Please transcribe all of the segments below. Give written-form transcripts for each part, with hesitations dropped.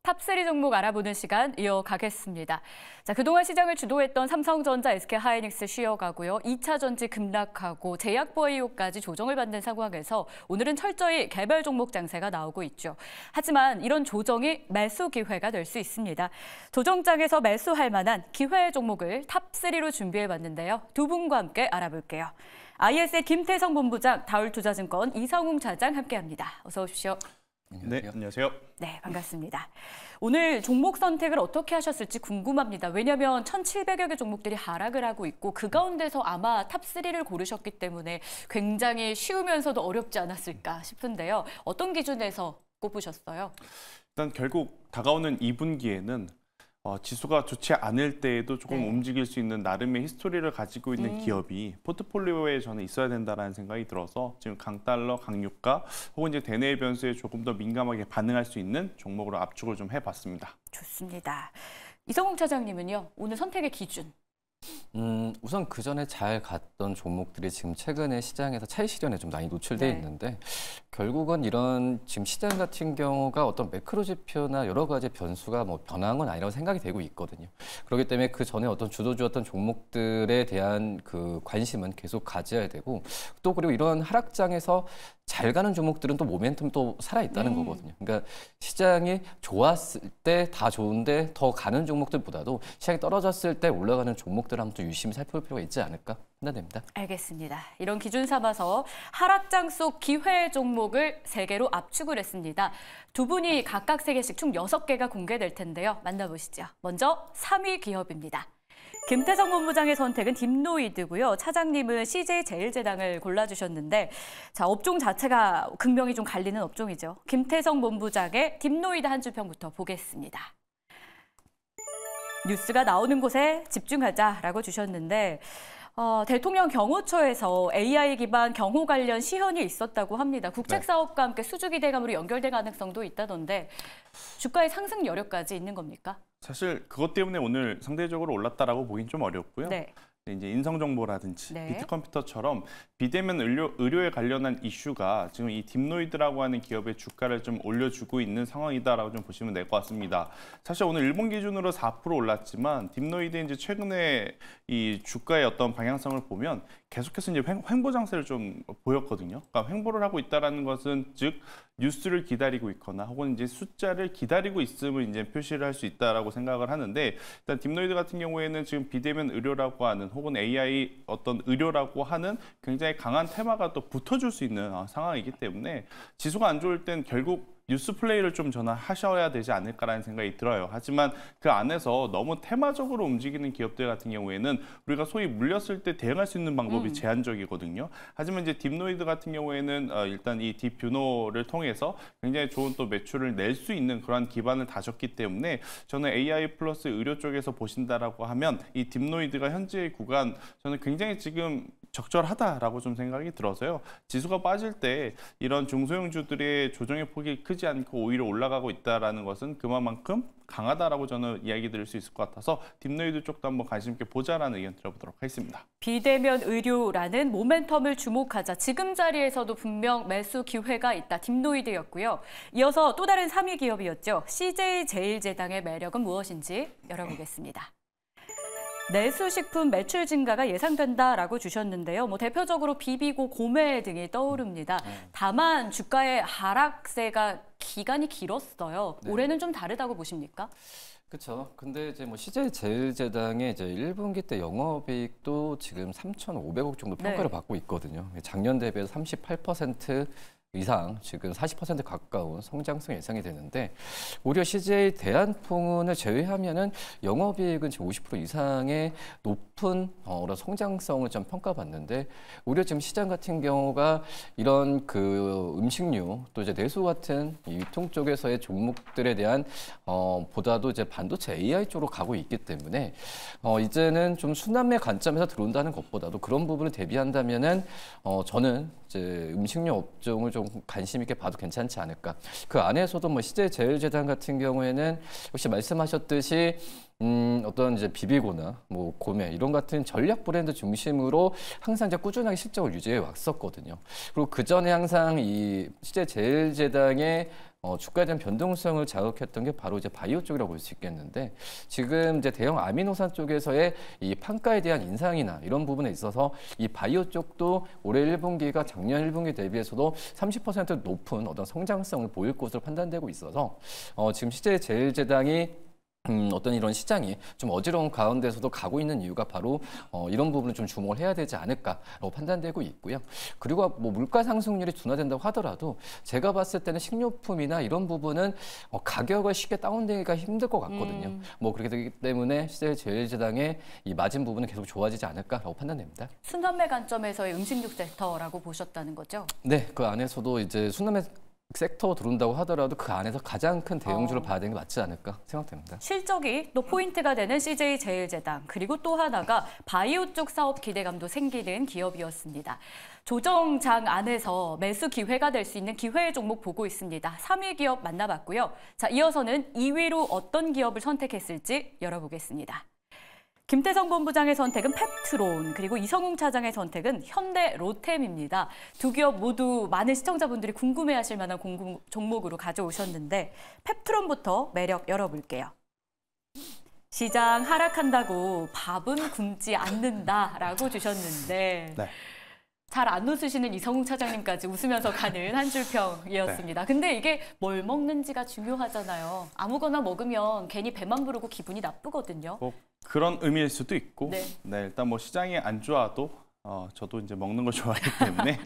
탑3 종목 알아보는 시간 이어가겠습니다. 자, 그동안 시장을 주도했던 삼성전자, SK하이닉스 쉬어가고요. 2차 전지 급락하고 제약바이오까지 조정을 받는 상황에서 오늘은 철저히 개별 종목 장세가 나오고 있죠. 하지만 이런 조정이 매수 기회가 될 수 있습니다. 조정장에서 매수할 만한 기회 종목을 탑3로 준비해봤는데요. 두 분과 함께 알아볼게요. IS의 김태성 본부장, 다울투자증권 이성웅 차장 함께합니다. 어서 오십시오. 네, 안녕하세요. 네, 반갑습니다. 오늘 종목 선택을 어떻게 하셨을지 궁금합니다. 왜냐하면 1,700여 개 종목들이 하락을 하고 있고 그 가운데서 아마 탑3를 고르셨기 때문에 굉장히 쉬우면서도 어렵지 않았을까 싶은데요. 어떤 기준에서 꼽으셨어요? 일단 결국 다가오는 2분기에는 지수가 좋지 않을 때에도 조금 움직일 수 있는 나름의 히스토리를 가지고 있는 기업이 포트폴리오에 저는 있어야 된다는 생각이 들어서 지금 강달러, 강유가 혹은 이제 대내 변수에 조금 더 민감하게 반응할 수 있는 종목으로 압축을 좀 해봤습니다. 좋습니다. 이성웅 차장님은요, 오늘 선택의 기준? 우선 그 전에 잘 갔던 종목들이 지금 최근에 시장에서 차익 실현에 좀 많이 노출돼 있는데 결국은 이런 지금 시장 같은 경우가 어떤 매크로 지표나 여러 가지 변수가 뭐 변한 건 아니라고 생각이 되고 있거든요. 그렇기 때문에 그 전에 어떤 주도주였던 종목들에 대한 그 관심은 계속 가져야 되고 또 그리고 이런 하락장에서 잘 가는 종목들은 또 모멘텀 또 살아있다는 거거든요. 그러니까 시장이 좋았을 때 다 좋은데 더 가는 종목들보다도 시장이 떨어졌을 때 올라가는 종목들을 한번 또 유심히 살펴볼 필요가 있지 않을까 판단됩니다. 알겠습니다. 이런 기준 삼아서 하락장 속 기회 종목을 3개로 압축을 했습니다. 두 분이 각각 3개씩 총 6개가 공개될 텐데요. 만나보시죠. 먼저 3위 기업입니다. 김태성 본부장의 선택은 딥노이드고요. 차장님은 CJ제일제당을 골라주셨는데 자, 업종 자체가 극명히 좀 갈리는 업종이죠. 김태성 본부장의 딥노이드 한 줄 평부터 보겠습니다. 뉴스가 나오는 곳에 집중하자라고 주셨는데 대통령 경호처에서 AI 기반 경호 관련 시연이 있었다고 합니다. 국책사업과 함께 수주기 대감으로 연결될 가능성도 있다던데 주가의 상승 여력까지 있는 겁니까? 사실 그것 때문에 오늘 상대적으로 올랐다라고 보긴 좀 어렵고요. 네. 이제 인성정보라든지 비트컴퓨터처럼 비대면 의료에 관련한 이슈가 지금 이 딥노이드라고 하는 기업의 주가를 좀 올려주고 있는 상황이다라고 좀 보시면 될 것 같습니다. 사실 오늘 일본 기준으로 4% 올랐지만 딥노이드 이제 최근에 이 주가의 어떤 방향성을 보면 계속해서 이제 횡보 장세를 좀 보였거든요. 그러니까 횡보를 하고 있다라는 것은 즉 뉴스를 기다리고 있거나 혹은 이제 숫자를 기다리고 있음을 이제 표시를 할 수 있다라고 생각을 하는데 일단 딥노이드 같은 경우에는 지금 비대면 의료라고 하는 혹은 AI 어떤 의료라고 하는 굉장히 강한 테마가 또 붙어줄 수 있는 상황이기 때문에 지수가 안 좋을 땐 결국 뉴스 플레이를 좀 전환하셔야 되지 않을까라는 생각이 들어요. 하지만 그 안에서 너무 테마적으로 움직이는 기업들 같은 경우에는 우리가 소위 물렸을 때 대응할 수 있는 방법이 제한적이거든요. 하지만 이제 딥노이드 같은 경우에는 일단 이 딥뷰노를 통해서 굉장히 좋은 또 매출을 낼 수 있는 그러한 기반을 다졌기 때문에 저는 AI 플러스 의료 쪽에서 보신다라고 하면 이 딥노이드가 현재의 구간 저는 굉장히 지금 적절하다라고 좀 생각이 들어서요. 지수가 빠질 때 이런 중소형주들의 조정의 폭이 크지 않고 오히려 올라가고 있다는 것은 그만큼 강하다라고 저는 이야기 드릴 수 있을 것 같아서 딥노이드 쪽도 한번 관심 있게 보자라는 의견 들어보도록 하겠습니다. 비대면 의료라는 모멘텀을 주목하자. 지금 자리에서도 분명 매수 기회가 있다. 딥노이드였고요. 이어서 또 다른 3위 기업이었죠. CJ제일제당의 매력은 무엇인지 열어보겠습니다. 내수식품 매출 증가가 예상된다라고 주셨는데요. 뭐 대표적으로 비비고 고메 등이 떠오릅니다. 다만 주가의 하락세가 기간이 길었어요. 올해는 좀 다르다고 보십니까? 그렇죠. 근데 이제 뭐 CJ제일제당의 이제 1분기 때 영업이익도 지금 3,500억 정도 평가를 받고 있거든요. 작년 대비해서 38% 이상 지금 40% 가까운 성장성 예상이 되는데 오히려 CJ 대한통운을 제외하면은 영업이익은 지금 50% 이상의 높은 성장성을 좀 평가받는데 오히려 지금 시장 같은 경우가 이런 그 음식료 또 이제 내수 같은 유통 쪽에서의 종목들에 대한 보다도 이제 반도체 AI 쪽으로 가고 있기 때문에 이제는 좀 순환매 관점에서 들어온다는 것보다도 그런 부분을 대비한다면은 저는 이제 음식료 업종을 좀 관심 있게 봐도 괜찮지 않을까. 그 안에서도 뭐 CJ제일제당 같은 경우에는 혹시 말씀하셨듯이 어떤 이제 비비고나 뭐 고메 이런 같은 전략 브랜드 중심으로 항상 이제 꾸준하게 실적을 유지해 왔었거든요. 그리고 그 전에 항상 이 CJ제일제당의 주가에 대한 변동성을 자극했던 게 바로 이제 바이오 쪽이라고 볼 수 있겠는데 지금 이제 대형 아미노산 쪽에서의 이 판가에 대한 인상이나 이런 부분에 있어서 이 바이오 쪽도 올해 1분기가 작년 1분기 대비해서도 30% 높은 어떤 성장성을 보일 것으로 판단되고 있어서 지금 CJ제일제당이 어떤 이런 시장이 좀 어지러운 가운데서도 가고 있는 이유가 바로 이런 부분을 좀 주목을 해야 되지 않을까라고 판단되고 있고요. 그리고 뭐 물가 상승률이 둔화된다고 하더라도 제가 봤을 때는 식료품이나 이런 부분은 가격을 쉽게 다운되기가 힘들 것 같거든요. 뭐 그렇게 되기 때문에 CJ제일제당의 이 마진 부분은 계속 좋아지지 않을까라고 판단됩니다. 순환매 관점에서의 음식육 섹터라고 보셨다는 거죠? 네, 그 안에서도 이제 순환매 섹터 들어온다고 하더라도 그 안에서 가장 큰 대형주를 봐야 되는 게 맞지 않을까 생각됩니다. 실적이 또 포인트가 되는 CJ제일제당, 그리고 또 하나가 바이오 쪽 사업 기대감도 생기는 기업이었습니다. 조정장 안에서 매수 기회가 될 수 있는 기회의 종목 보고 있습니다. 3위 기업 만나봤고요. 자, 이어서는 2위로 어떤 기업을 선택했을지 열어보겠습니다. 김태성 본부장의 선택은 펩트론, 그리고 이성웅 차장의 선택은 현대로템입니다. 두 기업 모두 많은 시청자분들이 궁금해하실 만한 종목으로 가져오셨는데 펩트론부터 매력 열어볼게요. 시장 하락한다고 밥은 굶지 않는다라고 주셨는데 네. 잘 안 웃으시는 이성웅 차장님까지 웃으면서 가는 한 줄 평이었습니다. 근데 이게 뭘 먹는지가 중요하잖아요. 아무거나 먹으면 괜히 배만 부르고 기분이 나쁘거든요. 그런 의미일 수도 있고, 네. 일단 뭐 시장이 안 좋아도 저도 이제 먹는 걸 좋아하기 때문에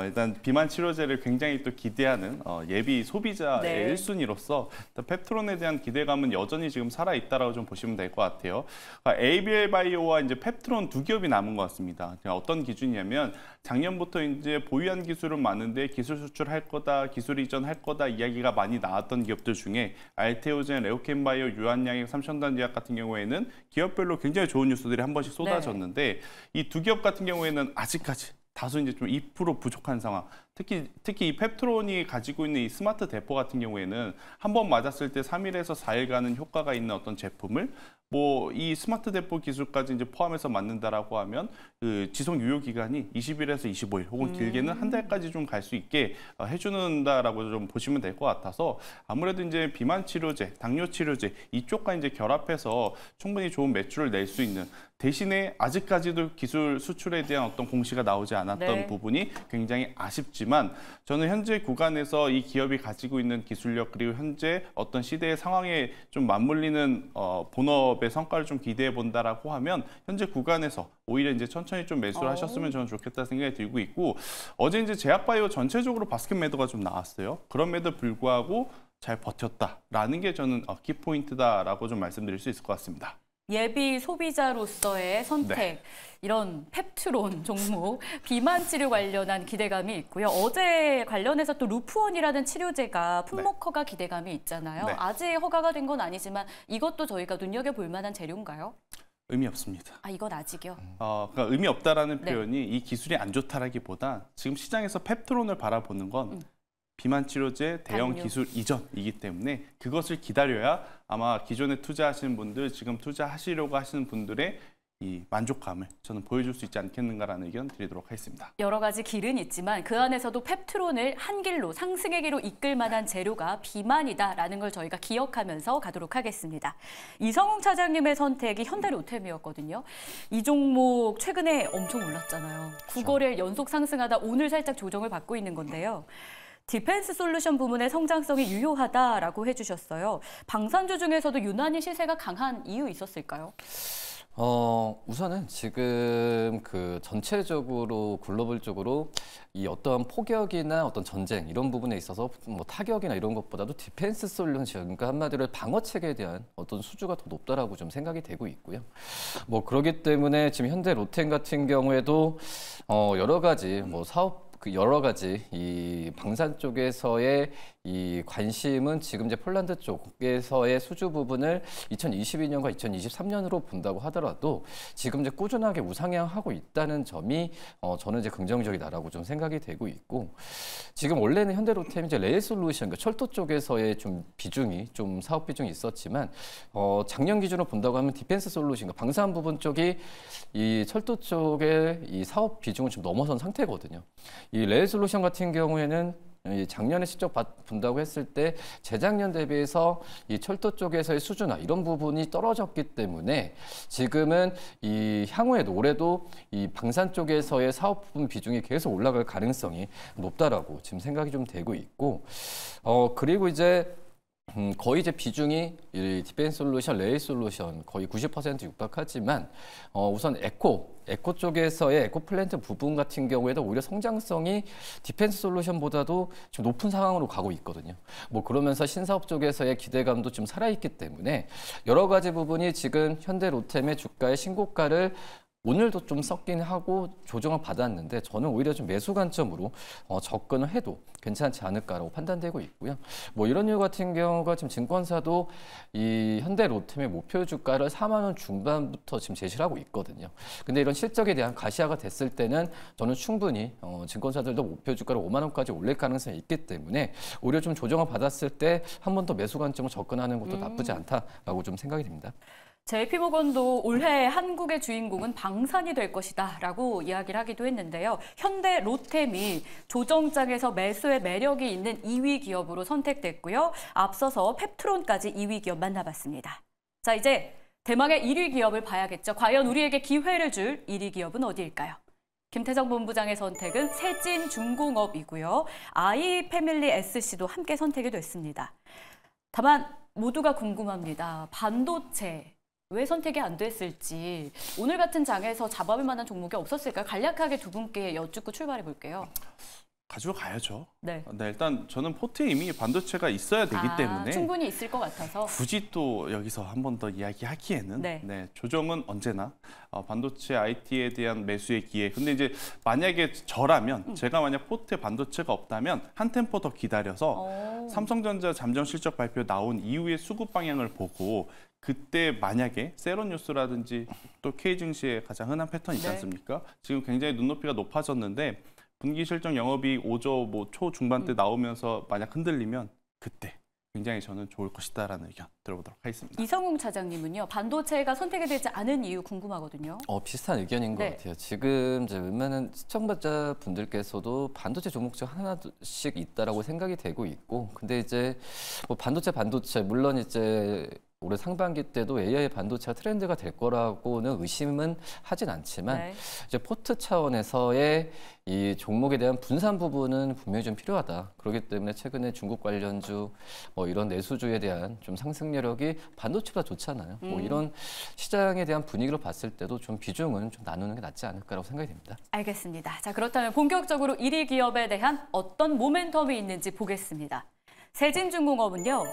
일단 비만 치료제를 굉장히 또 기대하는 예비 소비자의 네. 1순위로서 펩트론에 대한 기대감은 여전히 지금 살아 있다라고 좀 보시면 될 것 같아요. ABL 바이오와 이제 펩트론 두 기업이 남은 것 같습니다. 어떤 기준이냐면 작년부터 이제 보유한 기술은 많은데 기술 수출할 거다, 기술 이전할 거다 이야기가 많이 나왔던 기업들 중에 알테오젠, 레오켄바이오, 유한양액, 삼천단제약 같은 경우에는 기업별로 굉장히 좋은 뉴스들이 한 번씩 쏟아졌는데 이 두 기업 같은 경우에는 아직까지 다소 이제 좀 2% 부족한 상황. 특히 이 펩트론이 가지고 있는 이 스마트 대포 같은 경우에는 한 번 맞았을 때 3일에서 4일간은 효과가 있는 어떤 제품을 뭐 이 스마트 대포 기술까지 이제 포함해서 맞는다라고 하면 그 지속 유효 기간이 20일에서 25일 혹은 길게는 한 달까지 좀 갈 수 있게 해주는다라고 좀 보시면 될 것 같아서 아무래도 이제 비만 치료제, 당뇨 치료제 이쪽과 이제 결합해서 충분히 좋은 매출을 낼 수 있는 대신에 아직까지도 기술 수출에 대한 어떤 공시가 나오지 않았던 부분이 굉장히 아쉽지만 저는 현재 구간에서 이 기업이 가지고 있는 기술력 그리고 현재 어떤 시대의 상황에 좀 맞물리는 본업의 성과를 좀 기대해 본다라고 하면 현재 구간에서 오히려 이제 천천히 좀 매수를 하셨으면 저는 좋겠다 생각이 들고 있고 어제 이제 제약바이오 전체적으로 바스켓 매도가 좀 나왔어요. 그럼에도 불구하고 잘 버텼다라는 게 저는 키포인트다라고 좀 말씀드릴 수 있을 것 같습니다. 예비 소비자로서의 선택, 네. 이런 펩트론 종목, 비만 치료 관련한 기대감이 있고요. 어제 관련해서 또 루프원이라는 치료제가 품목허가 기대감이 있잖아요. 네. 아직 허가가 된 건 아니지만 이것도 저희가 눈여겨볼 만한 재료인가요? 의미 없습니다. 이건 아직이요? 그러니까 의미 없다라는 표현이 이 기술이 안 좋다라기보다 지금 시장에서 펩트론을 바라보는 건 비만 치료제 대형 당뇨. 기술 이전이기 때문에 그것을 기다려야 아마 기존에 투자하시는 분들, 지금 투자하시려고 하시는 분들의 이 만족감을 저는 보여줄 수 있지 않겠는가라는 의견 드리도록 하겠습니다. 여러 가지 길은 있지만 그 안에서도 펩트론을 한 길로, 상승의 길로 이끌 만한 재료가 비만이다라는 걸 저희가 기억하면서 가도록 하겠습니다. 이성웅 차장님의 선택이 현대로템이었거든요. 이 종목 최근에 엄청 올랐잖아요. 9거래일 연속 상승하다 오늘 살짝 조정을 받고 있는 건데요. 디펜스 솔루션 부문의 성장성이 유효하다라고 해주셨어요. 방산주 중에서도 유난히 시세가 강한 이유 있었을까요? 우선은 지금 그 전체적으로 글로벌적으로 이 어떤 폭격이나 어떤 전쟁 이런 부분에 있어서 뭐 타격이나 이런 것보다도 디펜스 솔루션, 그러니까 한마디로 방어 체계에 대한 어떤 수주가 더 높다라고 좀 생각이 되고 있고요. 뭐 그렇기 때문에 지금 현대 로템 같은 경우에도 여러 가지 뭐 사업 여러 가지 이 방산 쪽에서의 이 관심은 지금 이제 폴란드 쪽에서의 수주 부분을 2022년과 2023년으로 본다고 하더라도 지금 이제 꾸준하게 우상향하고 있다는 점이 저는 이제 긍정적이다라고 좀 생각이 되고 있고 지금 원래는 현대로템이 이제 레일 솔루션, 그러니까 철도 쪽에서의 좀 비중이 좀 사업 비중이 있었지만 작년 기준으로 본다고 하면 디펜스 솔루션, 그러니까 방산 부분 쪽이 이 철도 쪽의 이 사업 비중을 좀 넘어선 상태거든요. 이 레일 솔루션 같은 경우에는 이 작년에 실적 본다고 했을 때 재작년 대비해서 이 철도 쪽에서의 수준화 이런 부분이 떨어졌기 때문에 지금은 이 향후에 올해도 이 방산 쪽에서의 사업 부분 비중이 계속 올라갈 가능성이 높다라고 지금 생각이 좀 되고 있고 그리고 이제 거의 이제 비중이 이 디펜스 솔루션, 레일 솔루션 거의 90% 육박하지만 우선 에코 쪽에서의 에코 플랜트 부분 같은 경우에도 오히려 성장성이 디펜스 솔루션보다도 좀 높은 상황으로 가고 있거든요. 뭐 그러면서 신사업 쪽에서의 기대감도 좀 살아있기 때문에 여러 가지 부분이 지금 현대 로템의 주가의 신고가를 오늘도 좀 섞긴 하고 조정을 받았는데 저는 오히려 좀 매수 관점으로 접근을 해도 괜찮지 않을까라고 판단되고 있고요. 뭐 이런 이유 같은 경우가 지금 증권사도 이 현대 로템의 목표 주가를 4만 원 중반부터 지금 제시를 하고 있거든요. 근데 이런 실적에 대한 가시화가 됐을 때는 저는 충분히 증권사들도 목표 주가를 5만 원까지 올릴 가능성이 있기 때문에 오히려 좀 조정을 받았을 때 한 번 더 매수 관점으로 접근하는 것도 나쁘지 않다라고 좀 생각이 됩니다. JP모건도 올해 한국의 주인공은 방산이 될 것이다 라고 이야기를 하기도 했는데요. 현대 로템이 조정장에서 매수의 매력이 있는 2위 기업으로 선택됐고요. 앞서서 펩트론까지 2위 기업 만나봤습니다. 자, 이제 대망의 1위 기업을 봐야겠죠. 과연 우리에게 기회를 줄 1위 기업은 어디일까요? 김태정 본부장의 선택은 세진중공업이고요. 아이패밀리 SC도 함께 선택이 됐습니다. 다만 모두가 궁금합니다. 반도체. 왜 선택이 안 됐을지 오늘 같은 장에서 잡아볼 만한 종목이 없었을까요? 간략하게 두 분께 여쭙고 출발해 볼게요. 가지고 가야죠. 네. 일단 저는 포트에 이미 반도체가 있어야 되기 때문에 충분히 있을 것 같아서 굳이 또 여기서 한 번 더 이야기하기에는 조정은 언제나 반도체 IT에 대한 매수의 기회. 근데 이제 만약에 저라면 제가 만약 포트에 반도체가 없다면 한 템포 더 기다려서 삼성전자 잠정 실적 발표 나온 이후에 수급 방향을 보고 그때 만약에 세로뉴스라든지 또 K증시의 가장 흔한 패턴이 있지 않습니까? 지금 굉장히 눈높이가 높아졌는데 분기 실적 영업이익 5조 뭐 초중반대 나오면서 만약 흔들리면 그때 굉장히 저는 좋을 것이다라는 의견 들어보도록 하겠습니다. 이성웅 차장님은요. 반도체가 선택이 되지 않은 이유 궁금하거든요. 비슷한 의견인 것 같아요. 지금 이제 웬만한 시청자 분들께서도 반도체 종목 중 하나씩 있다라고 생각이 되고 있고, 근데 이제 뭐 반도체 물론 이제 올해 상반기 때도 AI 반도체가 트렌드가 될 거라고는 의심은 하진 않지만 이제 포트 차원에서의 이 종목에 대한 분산 부분은 분명히 좀 필요하다. 그렇기 때문에 최근에 중국 관련주 이런 내수주에 대한 좀 상승 여력이 반도체보다 좋잖아요. 뭐 이런 시장에 대한 분위기로 봤을 때도 좀 비중은 좀 나누는 게 낫지 않을까라고 생각이 됩니다. 알겠습니다. 자, 그렇다면 본격적으로 1위 기업에 대한 어떤 모멘텀이 있는지 보겠습니다. 세진중공업은요.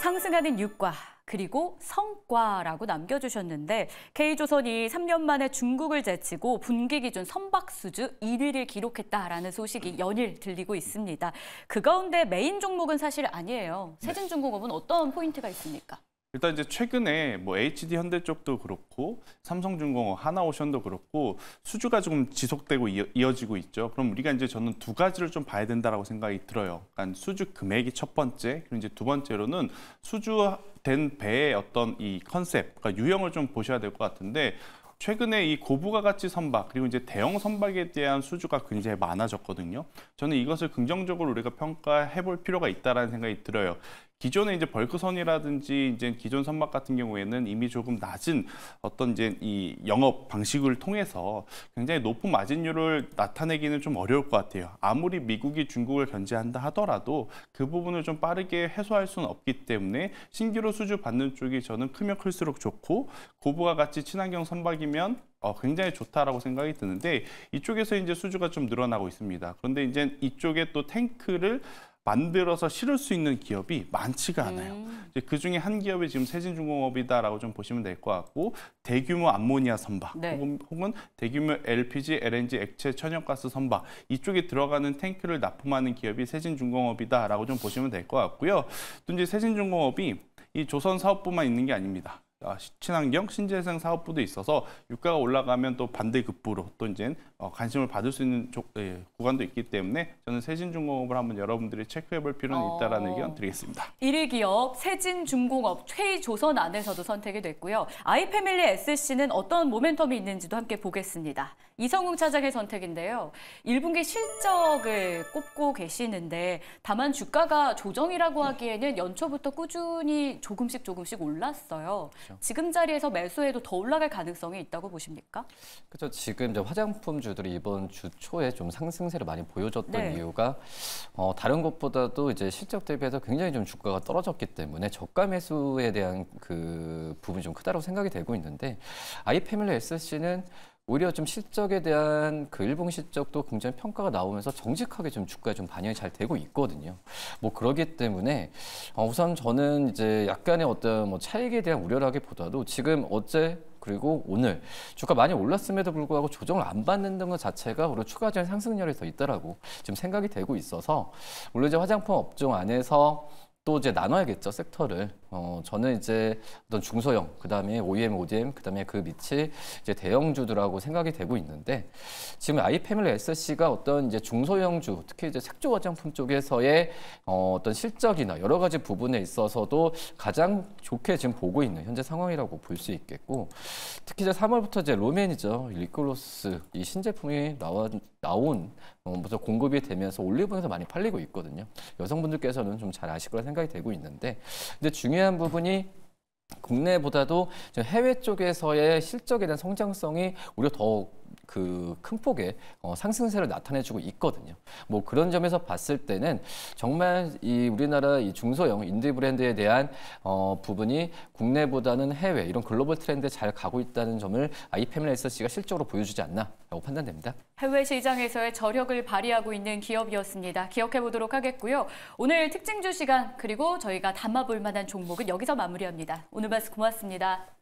상승하는 유가 그리고 성과라고 남겨주셨는데 K조선이 3년 만에 중국을 제치고 분기 기준 선박수주 1위를 기록했다라는 소식이 연일 들리고 있습니다. 그 가운데 메인 종목은 사실 아니에요. 세진중공업은 어떤 포인트가 있습니까? 일단 이제 최근에 뭐 HD 현대 쪽도 그렇고 삼성중공업, 하나오션도 그렇고 수주가 좀 지속되고 이어지고 있죠. 그럼 우리가 이제 저는 두 가지를 좀 봐야 된다라고 생각이 들어요. 그러니까 수주 금액이 첫 번째, 그리고 이제 두 번째로는 수주된 배의 어떤 이 컨셉, 그러니까 유형을 좀 보셔야 될 것 같은데. 최근에 이 고부가 가치 선박 그리고 이제 대형 선박에 대한 수주가 굉장히 많아졌거든요. 저는 이것을 긍정적으로 우리가 평가해 볼 필요가 있다라는 생각이 들어요. 기존의 이제 벌크선이라든지 이제 기존 선박 같은 경우에는 이미 조금 낮은 어떤 이제 이 영업 방식을 통해서 굉장히 높은 마진율을 나타내기는 좀 어려울 것 같아요. 아무리 미국이 중국을 견제한다 하더라도 그 부분을 좀 빠르게 해소할 수는 없기 때문에 신규로 수주 받는 쪽이 저는 크면 클수록 좋고 고부가 가치 친환경 선박이면 굉장히 좋다라고 생각이 드는데 이쪽에서 이제 수주가 좀 늘어나고 있습니다. 그런데 이제 이쪽에 또 탱크를 만들어서 실을 수 있는 기업이 많지가 않아요. 이제 그 중에 한 기업이 지금 세진중공업이다라고 좀 보시면 될 것 같고 대규모 암모니아 선박 혹은 대규모 LPG, LNG 액체 천연가스 선박 이쪽에 들어가는 탱크를 납품하는 기업이 세진중공업이다라고 좀 보시면 될 것 같고요. 또 이제 세진중공업이 이 조선 사업부만 있는 게 아닙니다. 친환경, 신재생 사업부도 있어서 유가가 올라가면 또 반대급부로 또 이제 관심을 받을 수 있는 구간도 있기 때문에 저는 세진중공업을 한번 여러분들이 체크해볼 필요는 있다라는 의견 드리겠습니다. 1위 기업 세진중공업, K조선 안에서도 선택이 됐고요. 아이패밀리 SC는 어떤 모멘텀이 있는지도 함께 보겠습니다. 이성웅 차장의 선택인데요. 1분기 실적을 꼽고 계시는데 다만 주가가 조정이라고 하기에는 연초부터 꾸준히 조금씩 올랐어요. 그렇죠. 지금 자리에서 매수해도 더 올라갈 가능성이 있다고 보십니까? 그렇죠. 지금 이제 화장품주들이 이번 주 초에 좀 상승세를 많이 보여줬던 이유가 다른 것보다도 이제 실적 대비해서 굉장히 좀 주가가 떨어졌기 때문에 저가 매수에 대한 그 부분이 좀 크다고 생각이 되고 있는데 아이패밀리 SC는 오히려 좀 실적에 대한 그 일봉 실적도 굉장히 평가가 나오면서 정직하게 좀 주가에 좀 반영이 잘 되고 있거든요. 뭐 그러기 때문에 우선 저는 이제 약간의 어떤 뭐 차익에 대한 우려라기보다도 지금 어제 그리고 오늘 주가 많이 올랐음에도 불구하고 조정을 안 받는 것 자체가 오히려 추가적인 상승률이 더 있다라고 지금 생각이 되고 있어서 물론 이제 화장품 업종 안에서 또 이제 나눠야겠죠, 섹터를. 저는 이제 어떤 중소형, 그 다음에 OEM, ODM, 그 다음에 그 밑이 이제 대형주들하고 생각이 되고 있는데 지금 아이패밀리 SC가 어떤 이제 중소형주, 특히 이제 색조 화장품 쪽에서의 어떤 실적이나 여러 가지 부분에 있어서도 가장 좋게 지금 보고 있는 현재 상황이라고 볼 수 있겠고 특히 이제 3월부터 이제 로맨이죠, 립글로스 이 신제품이 나온 먼저 공급이 되면서 올리브영에서 많이 팔리고 있거든요. 여성분들께서는 좀 잘 아실 거라 생각이 되고 있는데 근데 중요한 부분이 국내보다도 해외 쪽에서의 실적에 대한 성장성이 오히려 더 그 큰 폭의 상승세를 나타내주고 있거든요. 뭐 그런 점에서 봤을 때는 정말 이 우리나라 이 중소형 인디 브랜드에 대한 부분이 국내보다는 해외 이런 글로벌 트렌드에 잘 가고 있다는 점을 아이패밀리 SC가 실적으로 보여주지 않나라고 판단됩니다. 해외 시장에서의 저력을 발휘하고 있는 기업이었습니다. 기억해 보도록 하겠고요. 오늘 특징주 시간 그리고 저희가 담아볼 만한 종목은 여기서 마무리합니다. 오늘 말씀 고맙습니다.